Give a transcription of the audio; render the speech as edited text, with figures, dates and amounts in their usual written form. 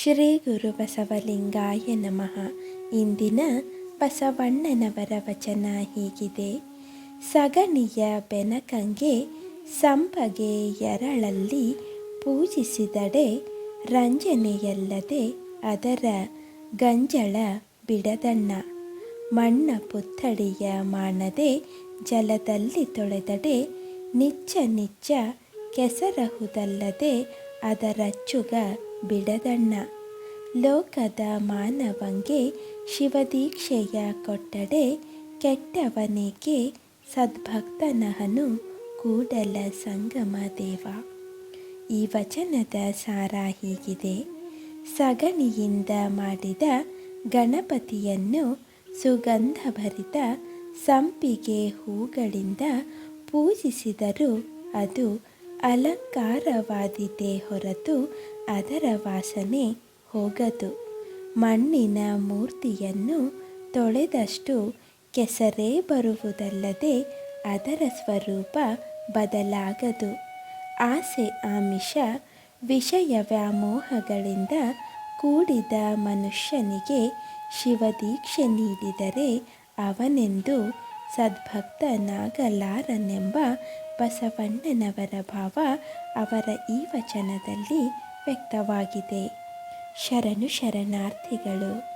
ಶ್ರೀ ಗುರು ಬಸವಲಿಂಗಾಯ ನಮಃ. ಇಂದಿನ ಬಸವಣ್ಣನವರ ವಚನ ಹೀಗಿದೆ. ಸಗಣಿಯ ಬೆನಕಂಗೆ ಸಂಪಗೆ ಎರಳಲ್ಲಿ ಪೂಜಿಸಿದಡೆ ರಂಜನೆಯಲ್ಲದೆ ಅದರ ಗಂಜಳ ಬಿಡದಣ್ಣ. ಮಣ್ಣ ಪುತ್ಥಳಿಯ ಮಾಡದೆ ಜಲದಲ್ಲಿ ತೊಳೆದಡೆ ನಿಚ್ಚ ನಿಚ್ಚ ಕೆಸರಹುದಲ್ಲದೆ ಅದರಚ್ಚುಗ ಬಿಡದಣ್ಣ. ಲೋಕದ ಮಾನವಂಗೆ ಶಿವದೀಕ್ಷೆಯ ಕೊಟ್ಟಡೆ ಕೆಟ್ಟವನಿಗೆ ಸದ್ಭಕ್ತನಹನು ಕೂಡಲ ಸಂಗಮ ದೇವ. ಈ ವಚನದ ಸಾರ ಹೀಗಿದೆ. ಸಗಣಿಯಿಂದ ಮಾಡಿದ ಗಣಪತಿಯನ್ನು ಸುಗಂಧಭರಿತ ಸಂಪಿಗೆ ಹೂಗಳಿಂದ ಪೂಜಿಸಿದರೂ ಅದು ಅಲಂಕಾರವಾದಿತೇ ಹೊರತು ಅದರ ವಾಸನೆ ಹೋಗದು. ಮಣ್ಣಿನ ಮೂರ್ತಿಯನ್ನು ತೊಳೆದಷ್ಟು ಕೆಸರೇ ಬರುವುದಲ್ಲದೆ ಅದರ ಸ್ವರೂಪ ಬದಲಾಗದು. ಆಸೆ ಆಮಿಷ ವಿಷಯ ವ್ಯಾಮೋಹಗಳಿಂದ ಕೂಡಿದ ಮನುಷ್ಯನಿಗೆ ಶಿವದೀಕ್ಷೆ ನೀಡಿದರೆ ಅವನೆಂದು ಸದ್ಭಕ್ತನಾಗಲಾರನೆಂಬ ಬಸವಣ್ಣನವರ ಭಾವ ಅವರ ಈ ವಚನದಲ್ಲಿ ವ್ಯಕ್ತವಾಗಿದೆ. ಶರಣು ಶರಣಾರ್ಥಿಗಳು.